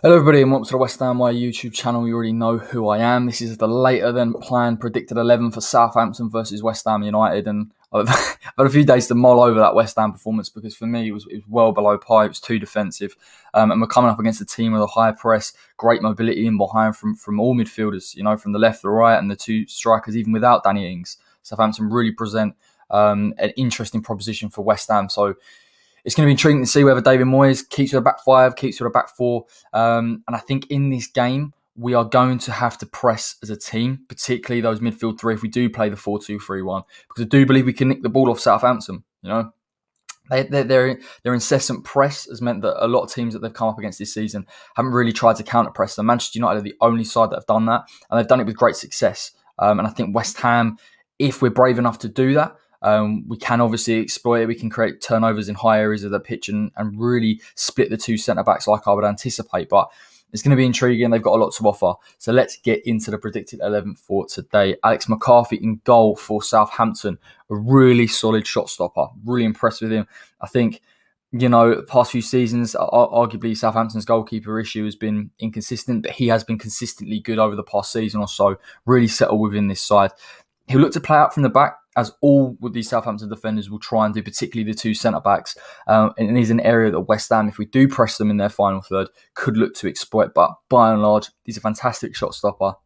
Hello everybody and welcome to the West Ham My YouTube channel. You already know who I am. This is the later than planned predicted 11 for Southampton versus West Ham United, and I've had a few days to mull over that West Ham performance because for me it was well below par. It was too defensive, and we're coming up against a team with a high press, great mobility in behind from all midfielders, from the left, the right and the two strikers, even without Danny Ings. Southampton really present an interesting proposition for West Ham, so it's going to be intriguing to see whether David Moyes keeps with a back five, keeps with a back four. And I think in this game, we are going to have to press as a team, particularly those midfield three, if we do play the 4-2-3-1. Because I do believe we can nick the ball off Southampton. Their incessant press has meant that a lot of teams that they've come up against this season haven't really tried to counter-press them. Manchester United are the only side that have done that, and they've done it with great success. And I think West Ham, if we're brave enough to do that, we can obviously exploit it. We can create turnovers in high areas of the pitch and really split the two centre-backs like I would anticipate. But it's going to be intriguing. They've got a lot to offer. So let's get into the predicted 11 for today. Alex McCarthy in goal for Southampton. A really solid shot stopper. Really impressed with him. I think, the past few seasons, arguably Southampton's goalkeeper issue has been inconsistent, but he has been consistently good over the past season or so. Really settled within this side. He'll look to play out from the back, as all with these Southampton defenders will try and do, particularly the two centre-backs. And it is an area that West Ham, if we do press them in their final third, could look to exploit. But by and large, he's a fantastic shot stopper.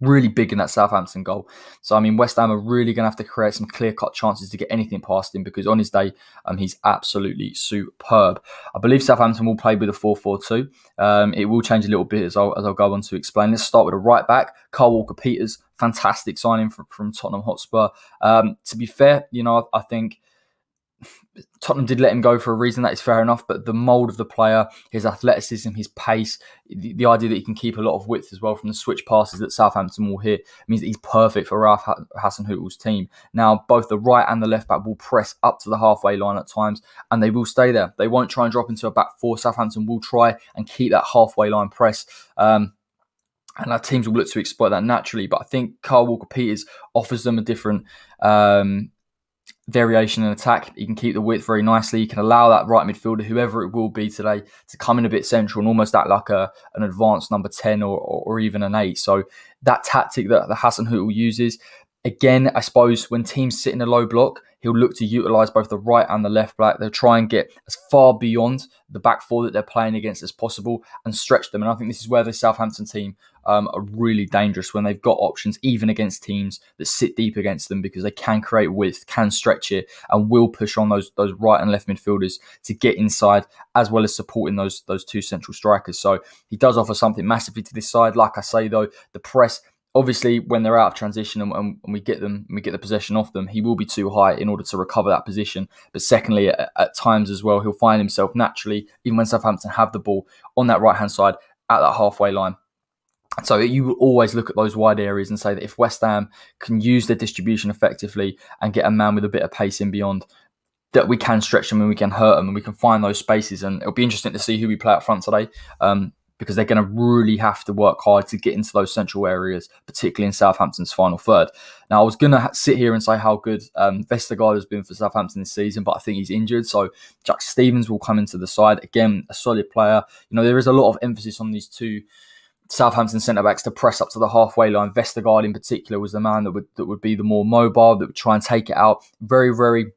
Really big in that Southampton goal. So, West Ham are really going to have to create some clear-cut chances to get anything past him because on his day, he's absolutely superb. I believe Southampton will play with a 4-4-2. It will change a little bit as I'll go on to explain. Let's start with a right-back, Kyle Walker-Peters. Fantastic signing from Tottenham Hotspur. To be fair, I think Tottenham did let him go for a reason. That is fair enough, but the mould of the player, his athleticism, his pace, the idea that he can keep a lot of width as well from the switch passes that Southampton will hit means that he's perfect for Ralph Hasenhuttl's team. Now, both the right and the left back will press up to the halfway line at times, and they will stay there. They won't try and drop into a back four. Southampton will try and keep that halfway line press. And our teams will look to exploit that naturally. But I think Kyle Walker-Peters offers them a different variation in attack. He can keep the width very nicely. He can allow that right midfielder, whoever it will be today, to come in a bit central and almost act like an advanced number 10 or even an 8. So that tactic that the Hasenhuttl uses, again, I suppose when teams sit in a low block, he'll look to utilise both the right and the left back. They'll try and get as far beyond the back four that they're playing against as possible and stretch them. And I think this is where the Southampton team are really dangerous, when they've got options, even against teams that sit deep against them, because they can create width, can stretch it, and will push on those right and left midfielders to get inside, as well as supporting those two central strikers. So he does offer something massively to this side. Like I say, though, the press, obviously, when they're out of transition and we get the possession off them, he will be too high in order to recover that position. But secondly, at times as well, he'll find himself naturally, even when Southampton have the ball, on that right-hand side at that halfway line. So you will always look at those wide areas and say that if West Ham can use their distribution effectively and get a man with a bit of pace in beyond, that we can stretch them and we can hurt them and we can find those spaces. And it'll be interesting to see who we play up front today. Because they're going to really have to work hard to get into those central areas, particularly in Southampton's final third. Now, I was going to sit here and say how good Vestergaard has been for Southampton this season, but I think he's injured. So Jack Stephens will come into the side. Again, a solid player. There is a lot of emphasis on these two Southampton centre-backs to press up to the halfway line. Vestergaard in particular was the man that would be the more mobile, that would try and take it out. Very, very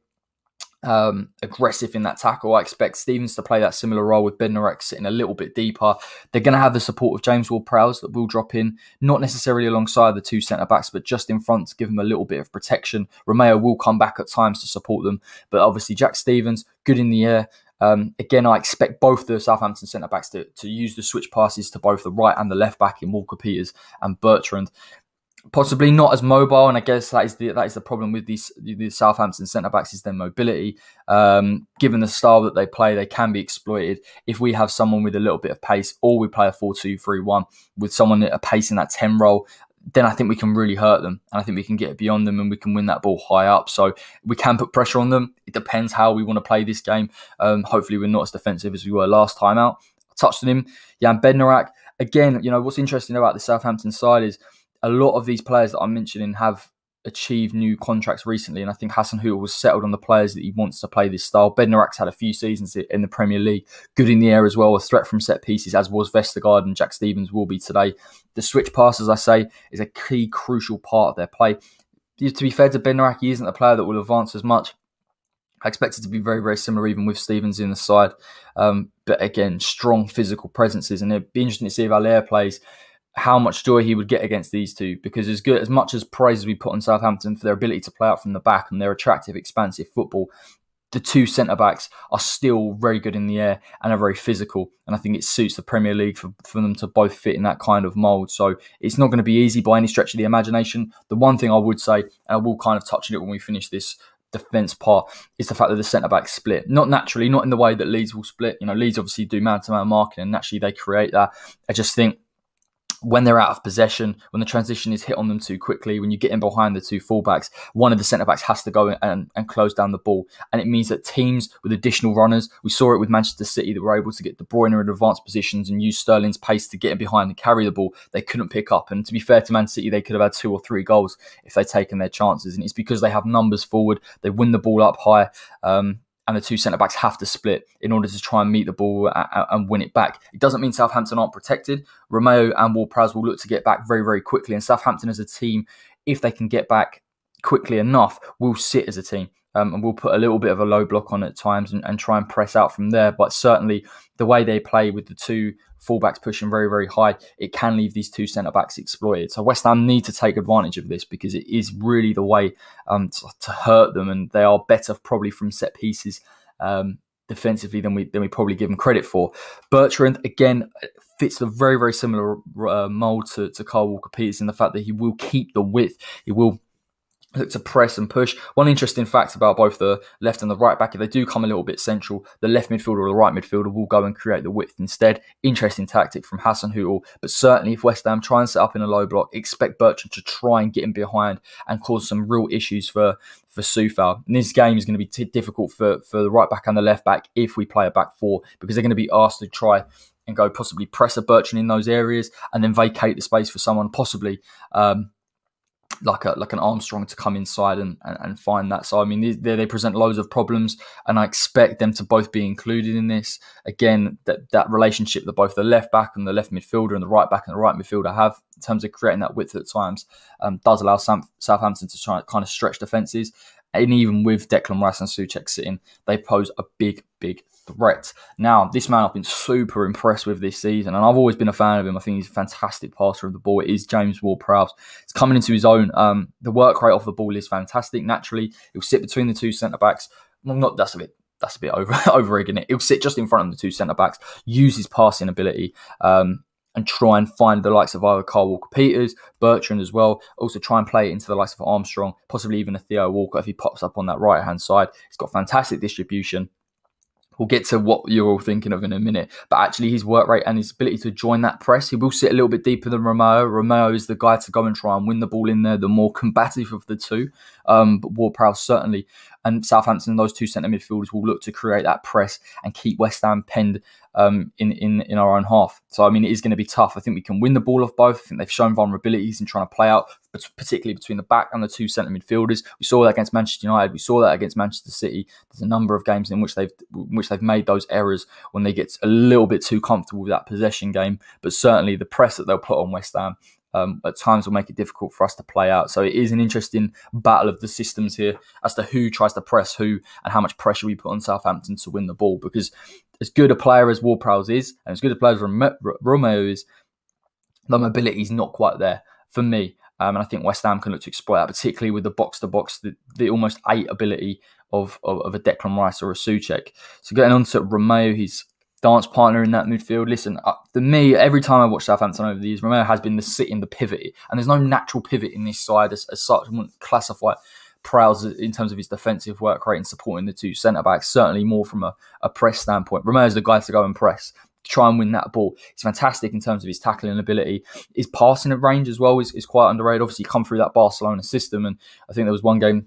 aggressive in that tackle. I expect Stephens to play that similar role, with Bednarek sitting a little bit deeper. They're going to have the support of James Ward-Prowse that will drop in, not necessarily alongside the two centre-backs, but just in front to give them a little bit of protection. Romeo will come back at times to support them, but obviously Jack Stephens, good in the air. Again, I expect both the Southampton centre-backs to use the switch passes to both the right and the left back in Walker-Peters and Bertrand. Possibly not as mobile, and I guess that is the problem with these Southampton centre-backs, is their mobility. Given the style that they play, they can be exploited. If we have someone with a little bit of pace, or we play a 4-2-3-1 with someone at a pace in that 10 role, then I think we can really hurt them. And I think we can get beyond them and we can win that ball high up. So we can put pressure on them. It depends how we want to play this game. Hopefully we're not as defensive as we were last time out. I touched on him. Jan Bednarek. Again, what's interesting about the Southampton side is a lot of these players that I'm mentioning have achieved new contracts recently, and I think Hasenhuttl was settled on the players that he wants to play this style. Bednarek's had a few seasons in the Premier League, good in the air as well, a threat from set pieces, as was Vestergaard, and Jack Stevens will be today. The switch pass, as I say, is a key, crucial part of their play. To be fair to Bednarek, he isn't a player that will advance as much. I expect it to be very, very similar even with Stevens in the side. But again, strong physical presences, and it'd be interesting to see if Allaire plays, how much joy he would get against these two, because as much as praise as we put on Southampton for their ability to play out from the back and their attractive, expansive football, the two centre-backs are still very good in the air and are very physical, and I think it suits the Premier League for them to both fit in that kind of mould. So it's not going to be easy by any stretch of the imagination. The one thing I would say, and I will kind of touch on it when we finish this defence part, is the fact that the centre-backs split. Not naturally, not in the way that Leeds will split. Leeds obviously do man-to-man marking, and naturally they create that. I just think when they're out of possession, when the transition is hit on them too quickly, when you get in behind the two fullbacks, one of the centre-backs has to go and close down the ball. And it means that teams with additional runners, we saw it with Manchester City, that were able to get De Bruyne in advanced positions and use Sterling's pace to get in behind and carry the ball, they couldn't pick up. And to be fair to Man City, they could have had 2 or 3 goals if they'd taken their chances. And it's because they have numbers forward, they win the ball up high, and the two centre-backs have to split in order to try and meet the ball and win it back. It doesn't mean Southampton aren't protected. Romeo and Ward-Prowse will look to get back very, very quickly. And Southampton as a team, if they can get back quickly enough, will sit as a team. And we'll put a little bit of a low block on at times and try and press out from there. But certainly the way they play with the two fullbacks pushing very, very high, it can leave these two centre-backs exploited. So West Ham need to take advantage of this, because it is really the way to hurt them, and they are better probably from set pieces defensively than we probably give them credit for. Bertrand, again, fits the very, very similar mould to Kyle Walker-Peters in the fact that he will keep the width. He will look to press and push. One interesting fact about both the left and the right back, if they do come a little bit central, the left midfielder or the right midfielder will go and create the width instead. Interesting tactic from Hasenhuttl. But certainly if West Ham try and set up in a low block, expect Bertrand to try and get in behind and cause some real issues for Southampton. And this game is going to be difficult for the right back and the left back if we play a back four, because they're going to be asked to try and go possibly press a Bertrand in those areas and then vacate the space for someone possibly like an Armstrong to come inside and find that. So I mean, they present loads of problems, and I expect them to both be included in this. Again, that relationship that both the left back and the left midfielder and the right back and the right midfielder have in terms of creating that width at times does allow Southampton to try and kind of stretch defences. And even with Declan Rice and Soucek sitting, they pose a big, big threat. Now, this man I've been super impressed with this season, and I've always been a fan of him. I think he's a fantastic passer of the ball. It is James Ward-Prowse. It's coming into his own. The work rate off the ball is fantastic. Naturally, he'll sit between the two centre-backs. Well, that's a bit over-egging it. He'll sit just in front of the two centre-backs, use his passing ability, and try and find the likes of either Kyle Walker-Peters, Bertrand as well. Also try and play it into the likes of Armstrong, possibly even a Theo Walcott if he pops up on that right-hand side. He's got fantastic distribution. We'll get to what you're all thinking of in a minute. But actually his work rate and his ability to join that press, he will sit a little bit deeper than Romeo. Romeo is the guy to go and try and win the ball in there, the more combative of the two. But Ward-Prowse certainly. And Southampton, those two centre midfielders will look to create that press and keep West Ham penned in our own half. So, I mean, it is going to be tough. I think we can win the ball off both. I think they've shown vulnerabilities in trying to play out, particularly between the back and the two centre midfielders. We saw that against Manchester United. We saw that against Manchester City. There's a number of games in which they've made those errors when they get a little bit too comfortable with that possession game. But certainly the press that they'll put on West Ham at times will make it difficult for us to play out. So it is an interesting battle of the systems here as to who tries to press who and how much pressure we put on Southampton to win the ball. Because as good a player as Ward-Prowse is, and as good a player as Romeo is, the mobility is not quite there for me. And I think West Ham can look to exploit that, particularly with the box-to-box, the almost 8 ability of a Declan Rice or a Soucek. So getting on to Romeo, he's dance partner in that midfield. Listen, for me, every time I watch Southampton over the years, Romeo has been the pivot. And there's no natural pivot in this side as such. I wouldn't classify Prowse in terms of his defensive work rate and supporting the two centre-backs, certainly more from a press standpoint. Romeo's the guy to go and press, to try and win that ball. He's fantastic in terms of his tackling ability. His passing at range as well is quite underrated. Obviously, come through that Barcelona system, and I think there was one game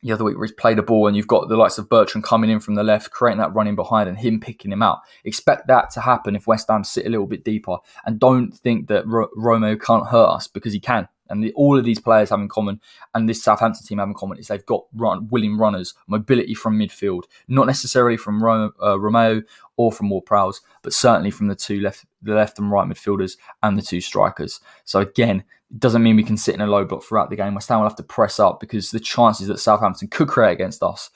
the other week where he's played a ball and you've got the likes of Bertrand coming in from the left, creating that running behind and him picking him out. Expect that to happen if West Ham sit a little bit deeper, and don't think that Romeo can't hurt us, because he can. And all of these players have in common, and this Southampton team have in common, is they've got willing runners, mobility from midfield, not necessarily from Romeo or from Ward-Prowse, but certainly from the left and right midfielders and the two strikers. So again, it doesn't mean we can sit in a low block throughout the game. West Ham will have to press up because the chances that Southampton could create against us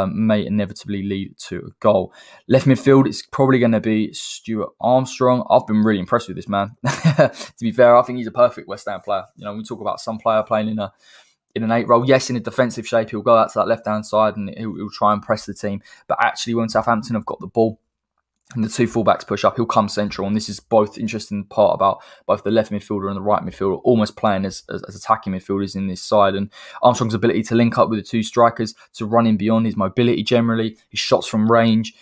may inevitably lead to a goal. Left midfield is probably going to be Stuart Armstrong. I've been really impressed with this man. To be fair, I think he's a perfect West Ham player. You know, when we talk about some player playing in an 8 role, yes, in a defensive shape, he'll go out to that left-hand side and he'll try and press the team. But actually, when Southampton have got the ball, and the two fullbacks push up, he'll come central. And this is both interesting part about both the left midfielder and the right midfielder almost playing as attacking midfielders in this side. And Armstrong's ability to link up with the two strikers, to run in beyond, his mobility generally, his shots from range.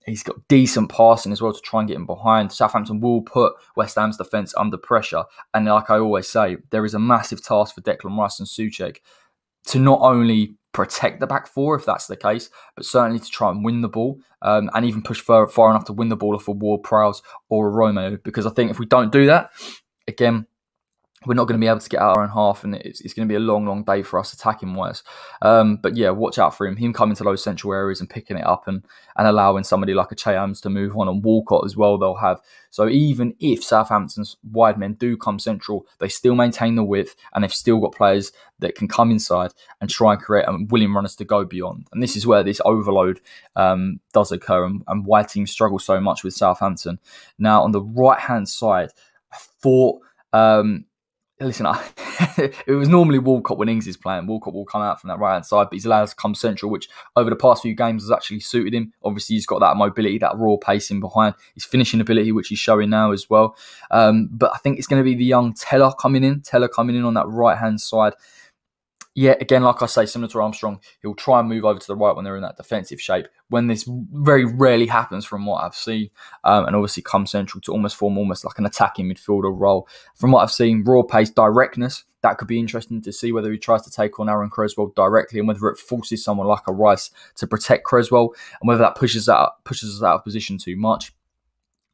He's got decent passing as well to try and get him behind. Southampton will put West Ham's defence under pressure. And like I always say, there is a massive task for Declan Rice and Soucek to not only protect the back four if that's the case, but certainly to try and win the ball and even push far enough to win the ball off a Ward-Prowse or a Romeo. Because I think if we don't do that, again, we're not going to be able to get out our own half, and it's going to be a long day for us attacking wise. But yeah, watch out for him coming to those central areas and picking it up and allowing somebody like a Che Adams to move on, and Walcott as well they'll have. So even if Southampton's wide men do come central, they still maintain the width, and they've still got players that can come inside and try and create willing runners to go beyond. And this is where this overload does occur, and why teams struggle so much with Southampton. Now on the right hand side, I thought listen, it was normally Walcott when Ings is playing. Walcott will come out from that right-hand side, but he's allowed to come central, which over the past few games has actually suited him. Obviously, he's got that mobility, that raw pace in behind. His finishing ability, which he's showing now as well. But I think it's going to be the young Teller coming in on that right-hand side. Yeah, again, like I say, similar to Armstrong, he'll try and move over to the right when they're in that defensive shape. When this very rarely happens from what I've seen, and obviously come central to form like an attacking midfielder role. From what I've seen, raw pace, directness, that could be interesting to see whether he tries to take on Aaron Creswell directly and whether it forces someone like a Rice to protect Creswell and whether that pushes us out of position too much.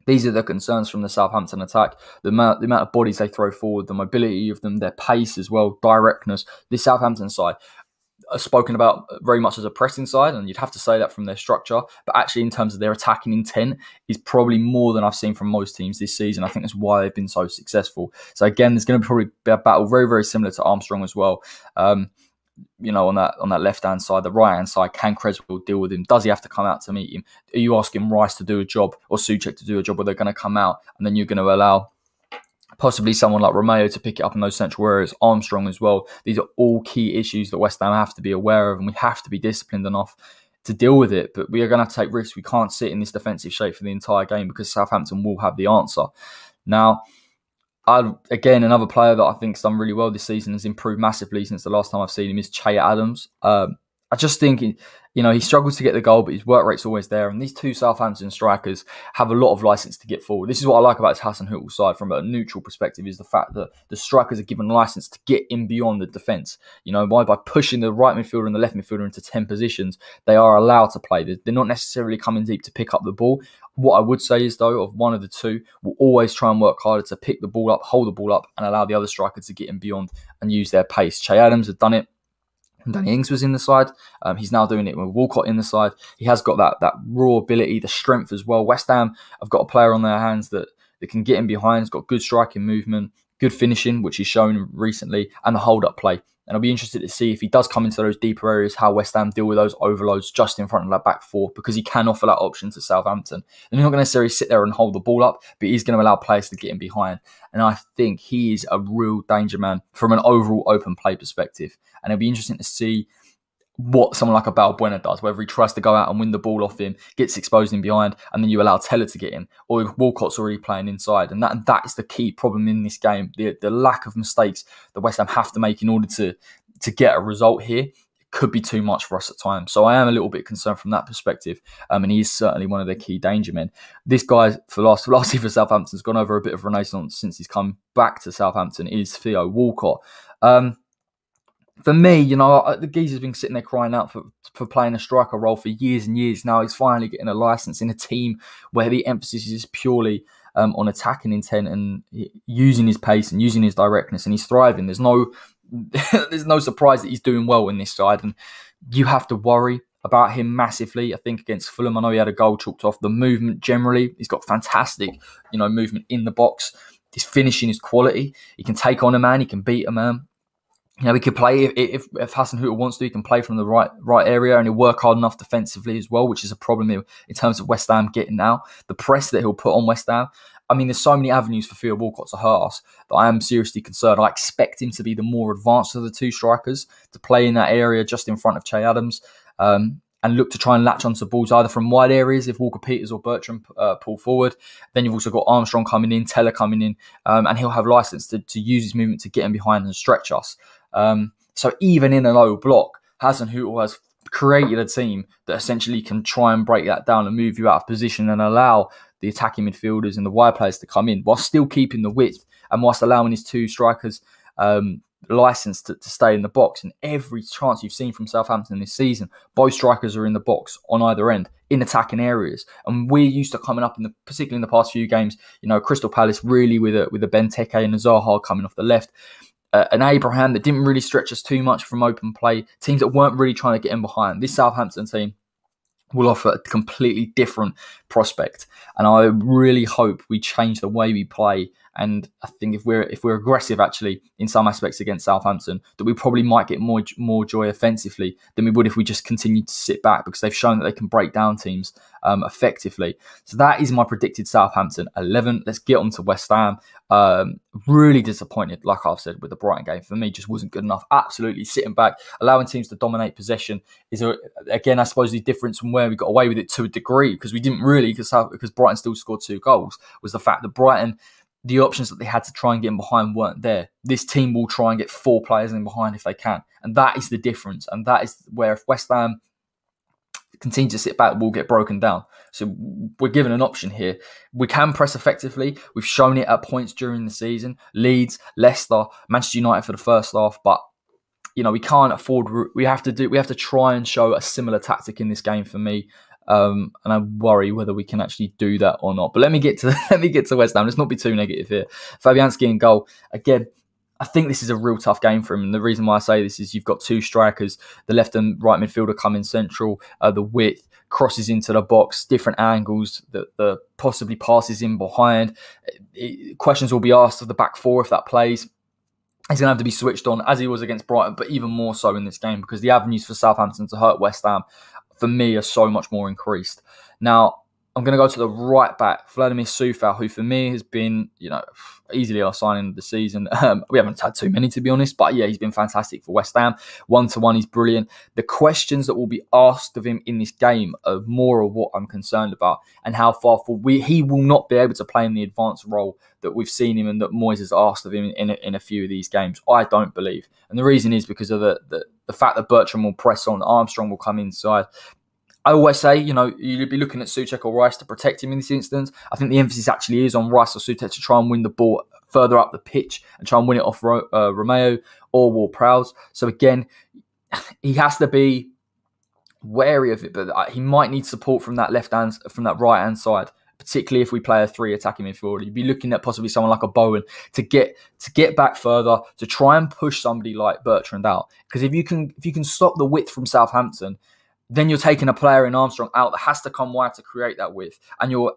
These are the concerns from the Southampton attack. The amount of bodies they throw forward, the mobility of them, their pace as well, directness. This Southampton side are spoken about very much as a pressing side, and you'd have to say that from their structure. But actually, in terms of their attacking intent, is probably more than I've seen from most teams this season. I think that's why they've been so successful. So again, there's going to probably be a battle very, very similar to Armstrong as well. On that left-hand side, the right-hand side, can Creswell deal with him? Does he have to come out to meet him? Are you asking Rice to do a job or Soucek to do a job where they're going to come out and then you're going to allow possibly someone like Romeo to pick it up in those central areas, Armstrong as well? These are all key issues that West Ham have to be aware of, and we have to be disciplined enough to deal with it. But we are going to have to take risks. We can't sit in this defensive shape for the entire game because Southampton will have the answer. Now, again, another player that I think's done really well this season, has improved massively since the last time I've seen him, is Che Adams. I just think, he struggles to get the goal, but his work rate's always there. And these two Southampton strikers have a lot of license to get forward. This is what I like about this Hasenhuttl side from a neutral perspective, is the fact that the strikers are given license to get in beyond the defence. By pushing the right midfielder and the left midfielder into 10 positions, they are allowed to play. They're not necessarily coming deep to pick up the ball. What I would say is, though, of one of the two will always try and work harder to pick the ball up, hold the ball up, and allow the other striker to get in beyond and use their pace. Che Adams has done it. Danny Ings was in the side. He's now doing it with Walcott in the side. He has got that raw ability, the strength as well. West Ham have got a player on their hands that can get in behind. He's got good striking movement, good finishing, which he's shown recently, and the hold-up play. And I'll be interested to see if he does come into those deeper areas, how West Ham deal with those overloads just in front of that back four, because he can offer that option to Southampton. And he's not going to necessarily sit there and hold the ball up, but he's going to allow players to get in behind. And I think he is a real danger man from an overall open play perspective. And it'll be interesting to see what someone like a Balbuena does, whether he tries to go out and win the ball off him, gets exposed in behind, and then you allow Teller to get in, or if Walcott's already playing inside. And that is the key problem in this game, the lack of mistakes that West Ham have to make in order to get a result here. It could be too much for us at times. So I am a little bit concerned from that perspective, and he is certainly one of their key danger men. This guy, for last year for Southampton, has gone over a bit of renaissance since he's come back to Southampton, is Theo Walcott. For me, the geezer's been sitting there crying out for playing a striker role for years and years. Now he's finally getting a license in a team where the emphasis is purely on attacking intent and using his pace and using his directness, and he's thriving. There's no there's no surprise that he's doing well in this side, and you have to worry about him massively. I think against Fulham, I know he had a goal chalked off. The movement generally, he's got fantastic, movement in the box. His finishing is quality. He can take on a man. He can beat a man. He could play if Hasenhuttl wants to. He can play from the right area, and he'll work hard enough defensively as well, which is a problem in terms of West Ham getting now. The press that he'll put on West Ham. I mean, there's so many avenues for Theo Walcott to hurt us that I am seriously concerned. I expect him to be the more advanced of the two strikers, to play in that area just in front of Che Adams, and look to try and latch onto balls either from wide areas if Walker-Peters or Bertrand pull forward. Then you've also got Armstrong coming in, Teller coming in, and he'll have license to use his movement to get in behind and stretch us. So even in a low block, Hasenhuttl has created a team that essentially can try and break that down and move you out of position and allow the attacking midfielders and the wide players to come in while still keeping the width and whilst allowing his two strikers license to stay in the box. And every chance you've seen from Southampton this season, both strikers are in the box on either end in attacking areas. And we're used to coming up particularly in the past few games, Crystal Palace really with a Benteke and a Zaha coming off the left. An Abraham that didn't really stretch us too much from open play. Teams that weren't really trying to get in behind. This Southampton team will offer a completely different prospect. And I really hope we change the way we play. And I think if we're aggressive actually in some aspects against Southampton, that we probably might get more joy offensively than we would if we just continued to sit back, because they've shown that they can break down teams effectively. So that is my predicted Southampton 11. Let's get on to West Ham. Really disappointed, like I've said, with the Brighton game. For me, just wasn't good enough. Absolutely sitting back, allowing teams to dominate possession is, again, I suppose the difference from where we got away with it to a degree, because we didn't really, because Brighton still scored 2 goals, was the fact that Brighton, the options that they had to try and get in behind weren't there. This team will try and get 4 players in behind if they can. And that is the difference. And that is where if West Ham continue to sit back, we'll get broken down. So we're given an option here. We can press effectively. We've shown it at points during the season. Leeds, Leicester, Manchester United for the first half. But, we can't afford... We have to try and show a similar tactic in this game for me. And I worry whether we can actually do that or not. But let me get to West Ham. Let's not be too negative here. Fabianski in goal. Again, I think this is a real tough game for him. And the reason why I say this is you've got 2 strikers, the left and right midfielder coming central, the width, crosses into the box, different angles, the possibly passes in behind. Questions will be asked of the back 4 if that plays. He's going to have to be switched on, as he was against Brighton, but even more so in this game, because the avenues for Southampton to hurt West Ham, for me, are so much more increased. Now, I'm going to go to the right back, Vladimir Southampton, who for me has been, easily our signing of the season. We haven't had too many, to be honest, but yeah, he's been fantastic for West Ham. 1-to-1, he's brilliant. The questions that will be asked of him in this game are more of what I'm concerned about, and how far forward he will not be able to play in the advanced role that we've seen him and that Moyes has asked of him in a few of these games. I don't believe. And the reason is because of the fact that Bertrand will press on, Armstrong will come inside. I always say, you'd be looking at Soucek or Rice to protect him in this instance. I think the emphasis actually is on Rice or Soucek to try and win the ball further up the pitch and try and win it off Romeo or Ward-Prowse. So again, he has to be wary of it, but he might need support from that right hand side, particularly if we play a 3 attacking midfielder. You'd be looking at possibly someone like a Bowen to get back further, to try and push somebody like Bertrand out. Because if you can stop the width from Southampton, then you're taking a player in Armstrong out that has to come wide to create that width. And you're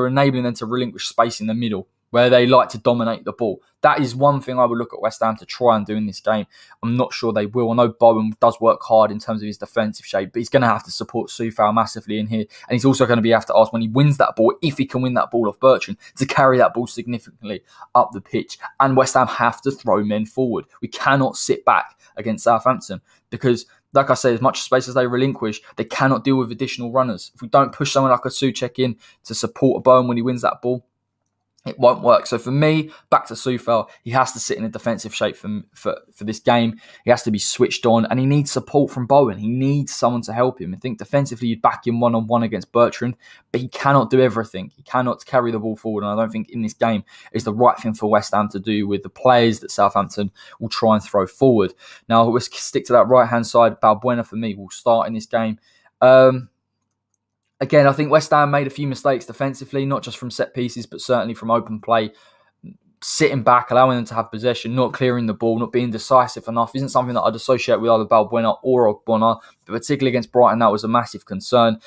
enabling them to relinquish space in the middle where they like to dominate the ball. That is one thing I would look at West Ham to try and do in this game. I'm not sure they will. I know Bowen does work hard in terms of his defensive shape, but he's going to have to support Soufal massively in here. And he's also going to have to ask when he wins that ball, if he can win that ball off Bertrand, to carry that ball significantly up the pitch. And West Ham have to throw men forward. We cannot sit back against Southampton because, like I say, as much space as they relinquish, they cannot deal with additional runners. If we don't push someone like a Soucek in to support a Bowen when he wins that ball, it won't work. So for me, back to Soufal, he has to sit in a defensive shape for this game. He has to be switched on, and he needs support from Bowen. He needs someone to help him. I think defensively, you'd back him one-on-one against Bertrand, but he cannot do everything. He cannot carry the ball forward, and I don't think in this game is the right thing for West Ham to do with the players that Southampton will try and throw forward. Now, let's stick to that right-hand side. Balbuena, for me, will start in this game. Again, I think West Ham made a few mistakes defensively, not just from set pieces, but certainly from open play. Sitting back, allowing them to have possession, not clearing the ball, not being decisive enough isn't something that I'd associate with either Balbuena or Ogbonna, but particularly against Brighton, that was a massive concern.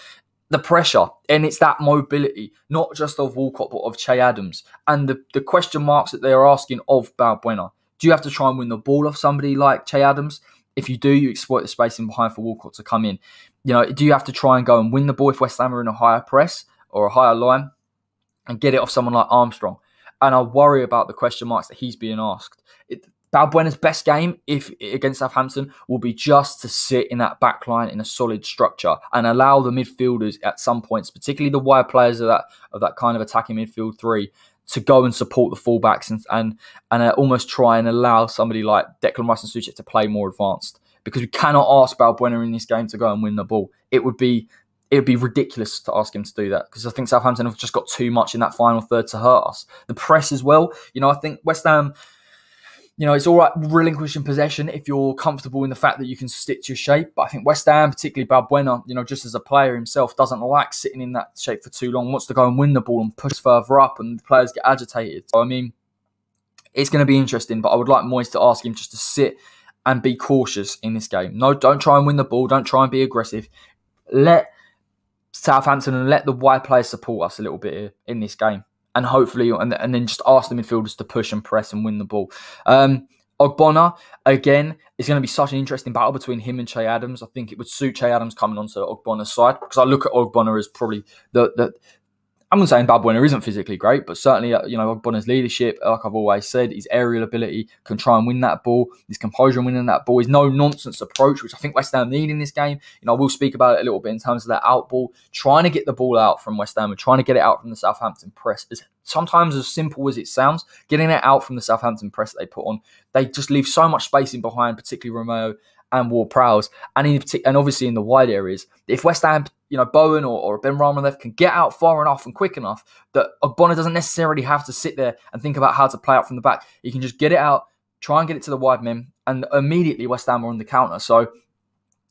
The pressure, and it's that mobility, not just of Walcott, but of Che Adams. And the question marks that they are asking of Balbuena. Do you have to try and win the ball off somebody like Che Adams? If you do, you exploit the space in behind for Walcott to come in. Do you have to try and go and win the ball if West Ham are in a higher press or a higher line and get it off someone like Armstrong? And I worry about the question marks that he's being asked. Balbuena's best game, if against Southampton, will be just to sit in that back line in a solid structure and allow the midfielders at some points, particularly the wide players of that kind of attacking midfield three, to go and support the fullbacks and almost try and allow somebody like Declan Rice and Soucek to play more advanced. Because we cannot ask Balbuena in this game to go and win the ball. It would be ridiculous to ask him to do that, because I think Southampton have just got too much in that final third to hurt us. The press as well. I think West Ham, it's all right relinquishing possession if you're comfortable in the fact that you can stick to your shape. But I think West Ham, particularly Balbuena, just as a player himself, doesn't like sitting in that shape for too long, wants to go and win the ball and push further up, and the players get agitated. So, it's going to be interesting, but I would like Moyes to ask him just to sit and be cautious in this game. No, don't try and win the ball. Don't try and be aggressive. Let Southampton and let the wide players support us a little bit in this game. And hopefully, and then just ask the midfielders to push and press and win the ball. Ogbonna, again, is going to be such an interesting battle between him and Che Adams. I think it would suit Che Adams coming onto Ogbonna's side, because I look at Ogbonna as probably I'm not saying Balbuena isn't physically great, but certainly, Ogbonna's leadership, like I've always said, his aerial ability, can try and win that ball, his composure in winning that ball, his no-nonsense approach, which I think West Ham need in this game. We'll speak about it a little bit in terms of that out ball, trying to get the ball out from West Ham and trying to get it out from the Southampton press. Sometimes as simple as it sounds, getting it out from the Southampton press that they put on, they just leave so much space in behind, particularly Romeo and Ward-Prowse, and obviously in the wide areas. If West Ham, Bowen or Ben Rama can get out far enough and quick enough that Ogbonna doesn't necessarily have to sit there and think about how to play out from the back. He can just get it out, try and get it to the wide men, and immediately West Ham are on the counter. So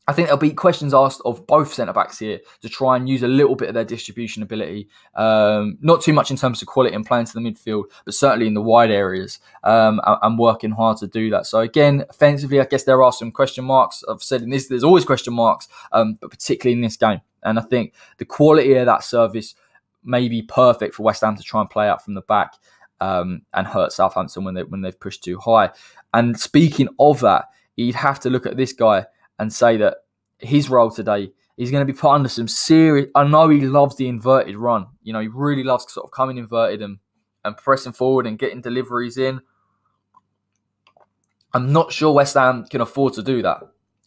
I think there'll be questions asked of both centre-backs here to try and use a little bit of their distribution ability. Not too much in terms of quality and playing to the midfield, but certainly in the wide areas, and working hard to do that. So again, offensively, I guess there are some question marks. I've said in this, there's always question marks, but particularly in this game. And I think the quality of that service may be perfect for West Ham to try and play out from the back and hurt Southampton when they've pushed too high. And speaking of that, you'd have to look at this guy and say that his role today, he's going to be put under some serious... I know he loves the inverted run. He really loves sort of coming inverted and pressing forward and getting deliveries in. I'm not sure West Ham can afford to do that.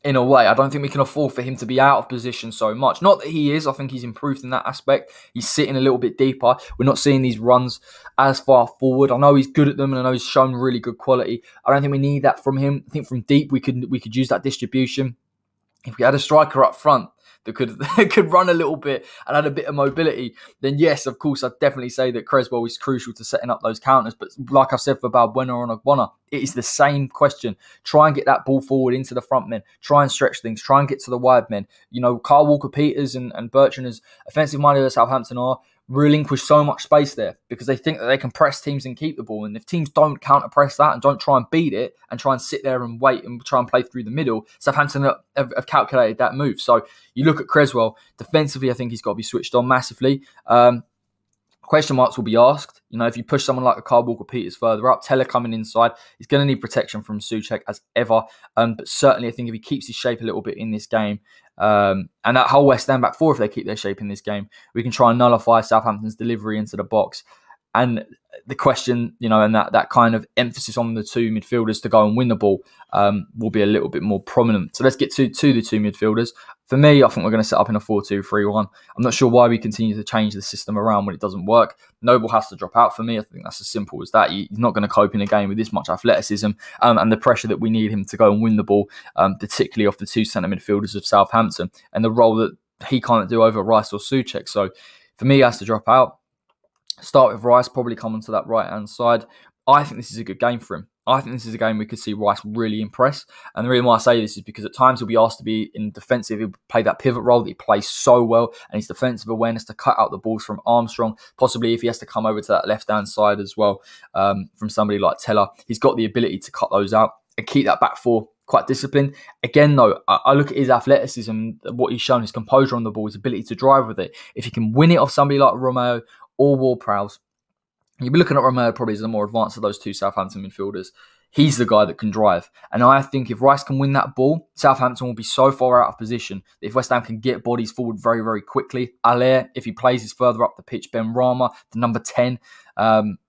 In a way, I don't think we can afford for him to be out of position so much. Not that he is. I think he's improved in that aspect. He's sitting a little bit deeper. We're not seeing these runs as far forward. I know he's good at them, and I know he's shown really good quality. I don't think we need that from him. I think from deep we could use that distribution. If we had a striker up front that could run a little bit and had a bit of mobility, then yes, of course, I'd definitely say that Creswell is crucial to setting up those counters. But like I've said for Balbuena and Ogbonna, it is the same question. Try and get that ball forward into the front men. Try and stretch things. Try and get to the wide men. Kyle Walker-Peters and Bertrand, as offensive-minded as Southampton are, relinquish so much space there because they think that they can press teams and keep the ball. And if teams don't counter-press that and don't try and beat it and try and sit there and wait and try and play through the middle, Southampton have calculated that move. So you look at Creswell, defensively, I think he's got to be switched on massively. Question marks will be asked. If you push someone like a Kyle Walker-Peters further up, Teller coming inside, he's going to need protection from Soucek as ever. But certainly, I think if he keeps his shape a little bit in this game, and that whole West Ham back four, if they keep their shape in this game, we can try and nullify Southampton's delivery into the box. And the question, and that kind of emphasis on the two midfielders to go and win the ball will be a little bit more prominent. So let's get to the two midfielders. For me, I think we're going to set up in a 4-2-3-1. I'm not sure why we continue to change the system around when it doesn't work. Noble has to drop out for me. I think that's as simple as that. He's not going to cope in a game with this much athleticism and the pressure that we need him to go and win the ball, particularly off the two centre midfielders of Southampton, and the role that he can't do over Rice or Soucek. So for me, he has to drop out. Start with Rice, probably come onto that right-hand side. I think this is a good game for him. I think this is a game we could see Rice really impress. And the reason why I say this is because at times he'll be asked to be in defensive. He'll play that pivot role that he plays so well, and his defensive awareness to cut out the balls from Armstrong. Possibly if he has to come over to that left-hand side as well from somebody like Teller, he's got the ability to cut those out and keep that back four quite disciplined. Again, though, I look at his athleticism, what he's shown, his composure on the ball, his ability to drive with it. If he can win it off somebody like Romeo or Ward-Prowse, you'll be looking at Romeo probably as the more advanced of those two Southampton midfielders. He's the guy that can drive. And I think if Rice can win that ball, Southampton will be so far out of position that if West Ham can get bodies forward very, very quickly, Allaire, if he plays his further up the pitch, Ben Rama, the number 10,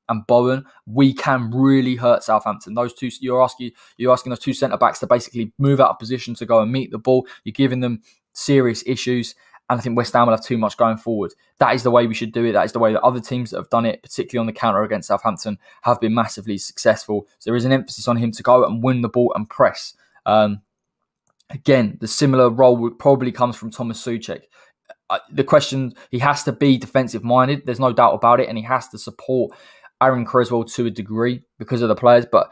and Bowen, we can really hurt Southampton. Those two, you're asking those two centre-backs to basically move out of position to go and meet the ball. You're giving them serious issues. And I think West Ham will have too much going forward. That is the way we should do it. That is the way that other teams that have done it, particularly on the counter against Southampton, have been massively successful. So there is an emphasis on him to go and win the ball and press. Again, the similar role probably comes from Tomas Soucek. The question, he has to be defensive-minded. There's no doubt about it. And he has to support Aaron Creswell to a degree because of the players. But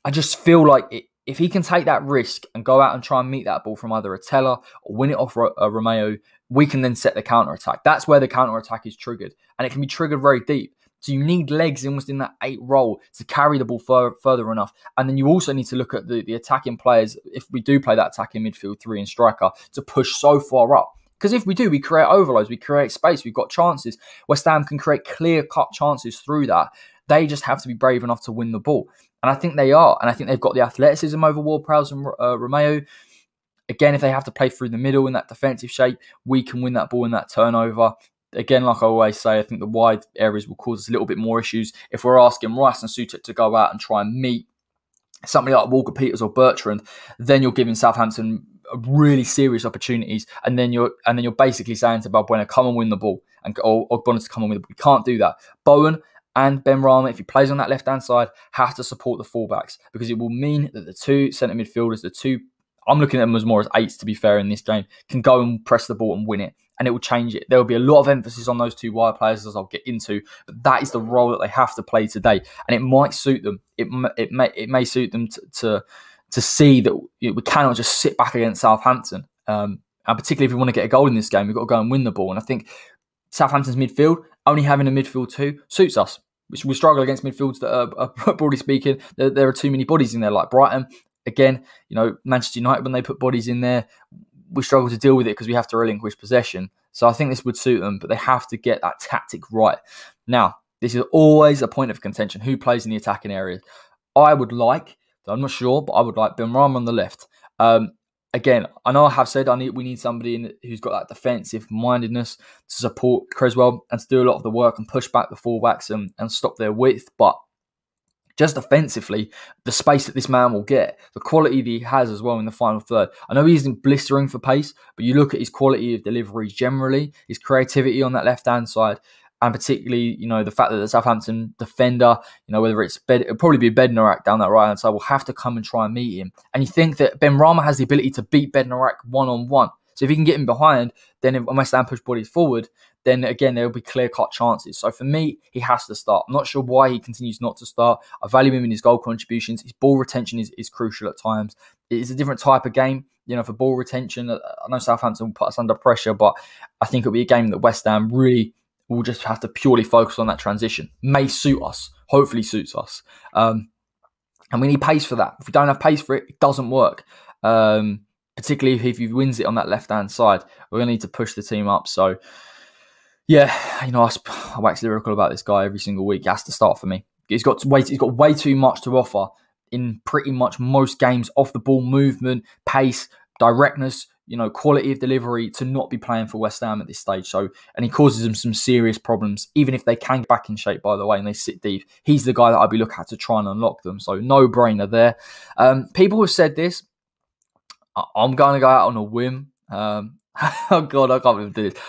I just feel like if he can take that risk and go out and try and meet that ball from either a Teller or win it off Romeo, we can then set the counter-attack. That's where the counter-attack is triggered. And it can be triggered very deep. So you need legs almost in that 8 role to carry the ball further enough. And then you also need to look at the attacking players, if we do play that attacking midfield 3 and striker, to push so far up. Because if we do, we create overloads, we create space, we've got chances. West Ham can create clear-cut chances through that. They just have to be brave enough to win the ball. And I think they are. And I think they've got the athleticism over Ward-Prowse and Romeo. Again, if they have to play through the middle in that defensive shape, we can win that ball in that turnover. Again, like I always say, I think the wide areas will cause us a little bit more issues. If we're asking Rice and Soucek to go out and try and meet somebody like Walker-Peters or Bertrand, then you're giving Southampton really serious opportunities, and then you're basically saying to Balbuena, come and win the ball, or Ogbonna to come and win the ball. We can't do that. Bowen and Ben Rama, if he plays on that left-hand side, have to support the fullbacks, because it will mean that the two centre midfielders, I'm looking at them as more as 8s to be fair in this game, can go and press the ball and win it, and it will change it. There will be a lot of emphasis on those 2 wide players, as I'll get into, but that is the role that they have to play today, and it might suit them. It may suit them to see that we cannot just sit back against Southampton, and particularly if we want to get a goal in this game, we've got to go and win the ball. And I think Southampton's midfield, only having a midfield 2, suits us. We struggle against midfields that are broadly speaking, there are too many bodies in there, like Brighton. Again, Manchester United, when they put bodies in there, we struggle to deal with it because we have to relinquish possession. So I think this would suit them, but they have to get that tactic right. Now, this is always a point of contention. Who plays in the attacking areas? I'm not sure, but I would like Ben Rama on the left. Again, I know I have said we need somebody who's got that defensive mindedness to support Creswell and to do a lot of the work and push back the fullbacks and stop their width. But just defensively, the space that this man will get, the quality that he has as well in the final third. I know he isn't blistering for pace, but you look at his quality of delivery generally, his creativity on that left-hand side, and particularly, the fact that the Southampton defender, whether it'll probably be Bednarak down that right-hand side, will have to come and try and meet him. And you think that Ben Rama has the ability to beat Bednarak one-on-one. So if he can get him behind, then if West Ham push bodies forward, then again, there will be clear-cut chances. So for me, he has to start. I'm not sure why he continues not to start. I value him in his goal contributions. His ball retention is crucial at times. It's a different type of game, for ball retention. I know Southampton will put us under pressure, but I think it'll be a game that West Ham really will just have to purely focus on that transition. May suit us. Hopefully suits us. And we need pace for that. If we don't have pace for it, it doesn't work. Particularly if he wins it on that left-hand side. We're going to need to push the team up. So, yeah, I wax lyrical about this guy every single week. He has to start for me. He's got way too much to offer in pretty much most games. Off the ball movement, pace, directness, quality of delivery, to not be playing for West Ham at this stage. So, and he causes them some serious problems, even if they can get back in shape, by the way, and they sit deep. He's the guy that I'd be looking at to try and unlock them. So, no brainer there. People have said this. I'm going to go out on a whim. Oh God, I can't even do this.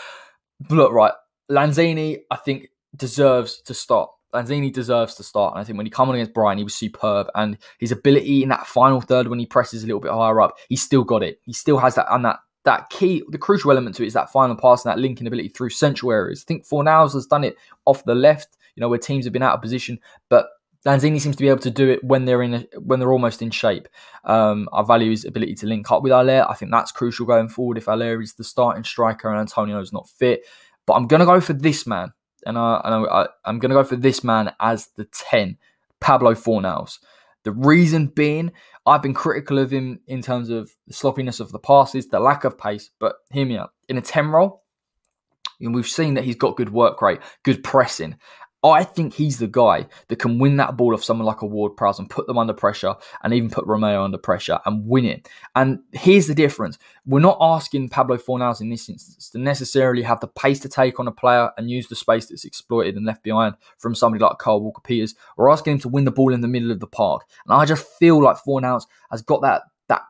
But look, right, Lanzini, I think, deserves to start. Lanzini deserves to start. And I think when he came on against Brighton, he was superb. And his ability in that final third, when he presses a little bit higher up, he's still got it. He still has that. And that key, the crucial element to it is that final pass and that linking ability through central areas. I think Fornals has done it off the left, where teams have been out of position. But Lanzini seems to be able to do it when they're almost in shape. I value his ability to link up with Haller. I think that's crucial going forward if Haller is the starting striker and Antonio is not fit. But I'm going to go for this man. And I'm going to go for this man as the 10, Pablo Fornals. The reason being, I've been critical of him in terms of the sloppiness of the passes, the lack of pace. But hear me out. In a 10 role, we've seen that he's got good work rate, good pressing. I think he's the guy that can win that ball off someone like a Ward-Prowse and put them under pressure and even put Romeo under pressure and win it. And here's the difference. We're not asking Pablo Fornals in this instance to necessarily have the pace to take on a player and use the space that's exploited and left behind from somebody like Kyle Walker-Peters. We're asking him to win the ball in the middle of the park. And I just feel like Fornals has got that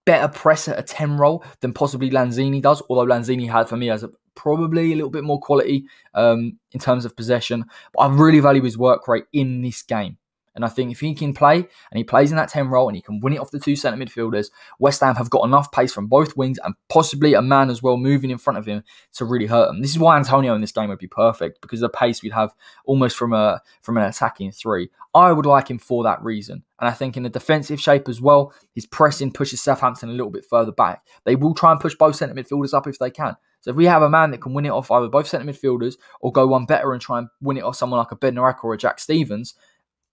better press at a 10 role than possibly Lanzini does, although Lanzini had, for me, as probably a little bit more quality in terms of possession. But I really value his work rate in this game. And I think if he can play, and he plays in that 10 role, and he can win it off the two centre midfielders, West Ham have got enough pace from both wings and possibly a man as well moving in front of him to really hurt them. This is why Antonio in this game would be perfect, because the pace we'd have almost from an attacking 3. I would like him for that reason. And I think in the defensive shape as well, his pressing pushes Southampton a little bit further back. They will try and push both centre midfielders up if they can. So if we have a man that can win it off either both centre midfielders or go one better and try and win it off someone like a Bednarek or a Jack Stevens,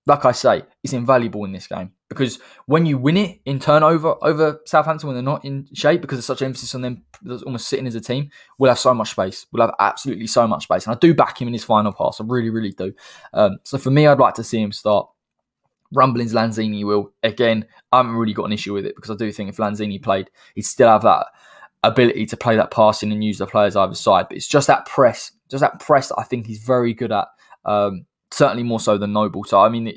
like I say, it's invaluable in this game. Because when you win it in turnover over Southampton when they're not in shape, because there's such emphasis on them almost sitting as a team, we'll have so much space. We'll have absolutely so much space. And I do back him in his final pass. I really, really do. So for me, I'd like to see him start. Rumblings Lanzini will. Again, I haven't really got an issue with it, because I do think if Lanzini played, he'd still have that ability to play that passing and use the players either side. But it's just that press that I think he's very good at. Certainly more so than Noble. So, I mean,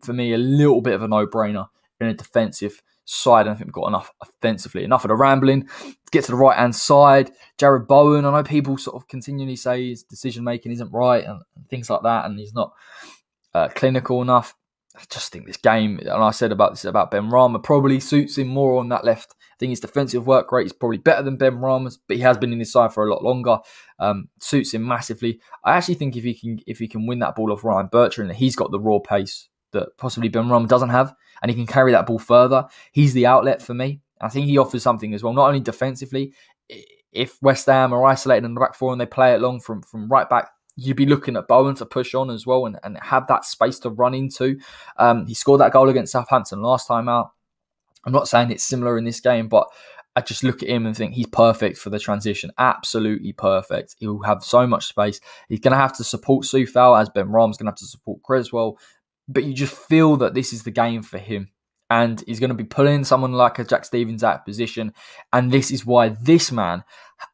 for me, a little bit of a no-brainer in a defensive side. I don't think we've got enough offensively. Enough of the rambling. To get to the right-hand side, Jared Bowen. I know people sort of continually say his decision-making isn't right and things like that, and he's not clinical enough. I just think this game, and I said about Ben Rama, probably suits him more on that left. I think his defensive work rate is probably better than Ben Rama's, but he has been in this side for a lot longer. Suits him massively. I actually think if he can win that ball off Ryan Bertrand, he's got the raw pace that possibly Ben Rama doesn't have, and he can carry that ball further. He's the outlet for me. I think he offers something as well, not only defensively. If West Ham are isolated in the back four and they play it long from right back, you'd be looking at Bowen to push on as well and have that space to run into. He scored that goal against Southampton last time out. I'm not saying it's similar in this game, but I just look at him and think he's perfect for the transition. Absolutely perfect. He'll have so much space. He's going to have to support Soufal, as Ben Ram's going to have to support Creswell. But you just feel that this is the game for him. And he's going to be pulling someone like a Jack Stevens out of position. And this is why this man,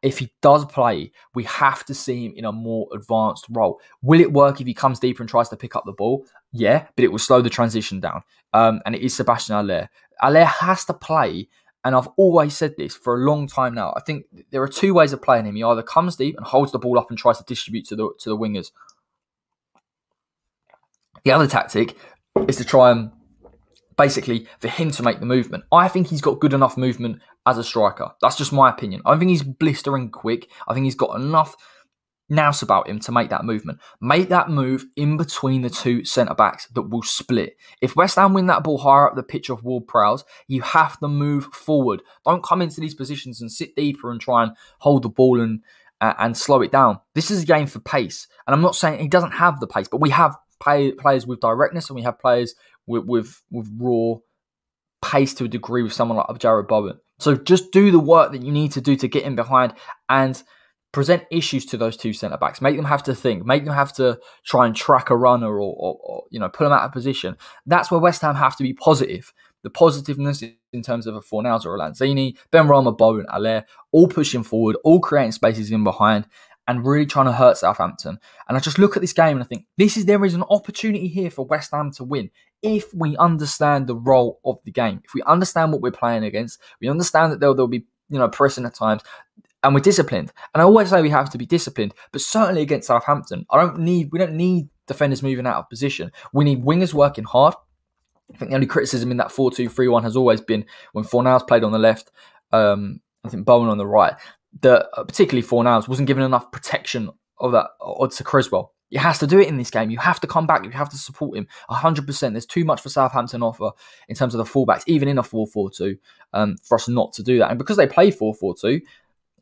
if he does play, we have to see him in a more advanced role. Will it work if he comes deeper and tries to pick up the ball? Yeah, but it will slow the transition down. And it is Sebastian Haller. Haller has to play, and I've always said this for a long time now. I think there are two ways of playing him. He either comes deep and holds the ball up and tries to distribute to the wingers. The other tactic is to try and basically for him to make the movement. I think he's got good enough movement as a striker. That's just my opinion. I don't think he's blistering quick. I think he's got enough nous about him to make that movement. Make that move in between the two centre-backs that will split. If West Ham win that ball higher up the pitch of Ward-Prowse, you have to move forward. Don't come into these positions and sit deeper and try and hold the ball and slow it down. This is a game for pace. And I'm not saying he doesn't have the pace, but we have players with directness and we have players with raw pace to a degree with someone like Jared Bowen. So just do the work that you need to do to get in behind and present issues to those two centre-backs. Make them have to think. Make them have to try and track a runner or pull them out of position. That's where West Ham have to be positive. The positiveness in terms of a Fornals or a Lanzini, Ben Rama, Bowen, Haller, all pushing forward, all creating spaces in behind and really trying to hurt Southampton. And I just look at this game and I think there is an opportunity here for West Ham to win if we understand the role of the game. If we understand what we're playing against, we understand that there'll be pressing at times, and we're disciplined. And I always say we have to be disciplined, but certainly against Southampton, we don't need defenders moving out of position. We need wingers working hard. I think the only criticism in that 4-2-3-1 has always been when Fornals played on the left, I think Bowen on the right, that particularly Fornals wasn't given enough protection of that to Creswell. He has to do it in this game. You have to come back. You have to support him 100%. There's too much for Southampton offer in terms of the fullbacks, even in a 4-4-2, for us not to do that. And because they play 4-4-2,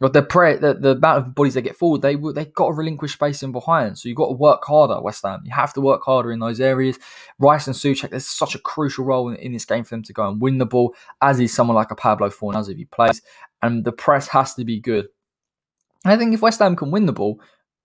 but the amount of bodies they get forward, they've got to relinquish space in behind. So you've got to work harder, West Ham. You have to work harder in those areas. Rice and Soucek, there's such a crucial role in this game for them to go and win the ball, as is someone like a Pablo Fornals if he plays. And the press has to be good. And I think if West Ham can win the ball,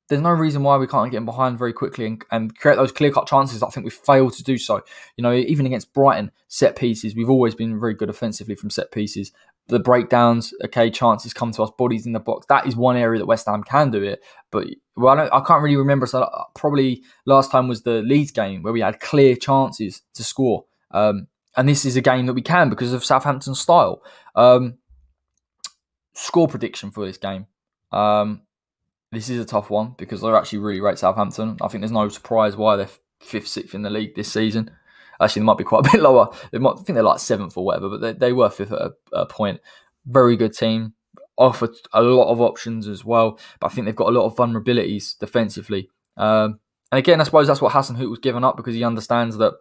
there's no reason why we can't get in behind very quickly and create those clear-cut chances. I think we've failed to do so. You know, even against Brighton, set pieces, we've always been very good offensively from set pieces. The breakdowns, okay, chances come to us, bodies in the box. That is one area that West Ham can do it. But I can't really remember. So probably last time was the Leeds game where we had clear chances to score. And this is a game that we can because of Southampton's style. Score prediction for this game. This is a tough one because they're actually really rate Southampton. I think there's no surprise why they're 5th, 6th in the league this season. Actually, they might be quite a bit lower. I think they're like 7th or whatever, but they were 5th at a point. Very good team. Offered a lot of options as well, but I think they've got a lot of vulnerabilities defensively. And again, I suppose that's what Hasenhuttl was giving up because he understands that,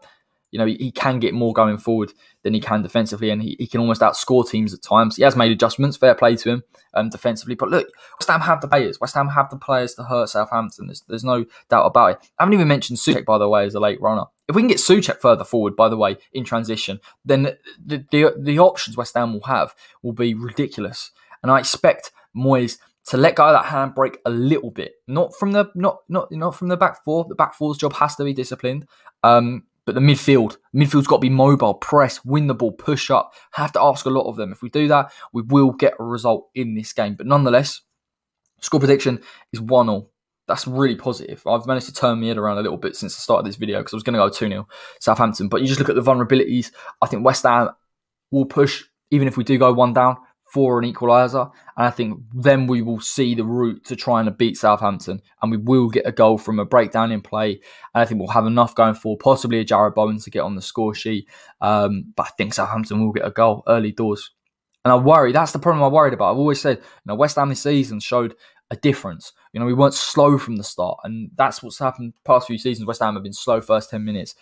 you know, he can get more going forward than he can defensively, and he can almost outscore teams at times. He has made adjustments, fair play to him, defensively. But look, West Ham have the players. West Ham have the players to hurt Southampton. There's no doubt about it. I haven't even mentioned Soucek, by the way, as a late runner. If we can get Soucek further forward, by the way, in transition, then the options West Ham will have will be ridiculous. And I expect Moyes to let go of that handbrake a little bit, not from the back four. The back four's job has to be disciplined. But the midfield's got to be mobile, press, win the ball, push up. Have to ask a lot of them. If we do that, we will get a result in this game. But nonetheless, score prediction is 1-1. That's really positive. I've managed to turn my head around a little bit since the start of this video because I was going to go 2-0 Southampton. But you just look at the vulnerabilities. I think West Ham will push, even if we do go 1 down, for an equaliser. And I think then we will see the route to trying to beat Southampton. And we will get a goal from a breakdown in play. And I think we'll have enough going forward, possibly a Jarrod Bowen to get on the score sheet. But I think Southampton will get a goal early doors. And I worry, that's the problem I'm worried about. I've always said, West Ham this season showed a difference. We weren't slow from the start. And that's what's happened the past few seasons. West Ham have been slow first 10 minutes.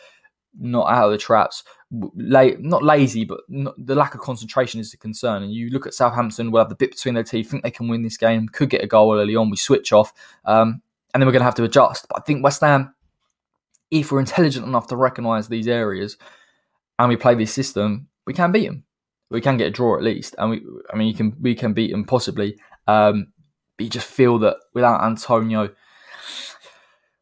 Not out of the traps, not lazy, but the lack of concentration is a concern. And you look at Southampton, we'll have the bit between their teeth, think they can win this game, could get a goal early on, we switch off, and then we're going to have to adjust. But I think West Ham, if we're intelligent enough to recognise these areas and we play this system, we can beat them. We can get a draw at least, and we can beat them possibly. But you just feel that without Antonio,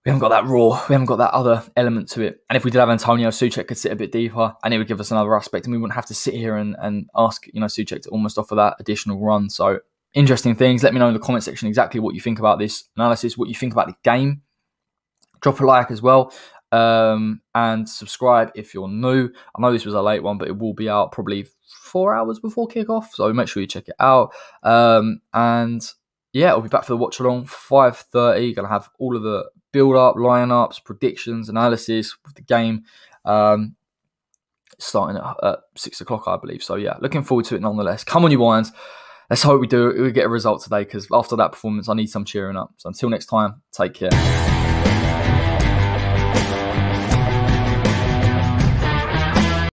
we haven't got that raw. We haven't got that other element to it. And if we did have Antonio, Soucek could sit a bit deeper and it would give us another aspect and we wouldn't have to sit here and ask, Soucek to almost offer that additional run. So interesting things. Let me know in the comment section exactly what you think about this analysis, what you think about the game. Drop a like as well. And subscribe if you're new. I know this was a late one, but it will be out probably 4 hours before kickoff. So make sure you check it out. And yeah, I'll be back for the watch along 5:30. Gonna have all of the build-up, lineups, predictions, analysis with the game starting at 6 o'clock, I believe. So yeah, looking forward to it nonetheless. Come on, you Lions. Let's hope we get a result today because after that performance, I need some cheering up. So until next time, take care.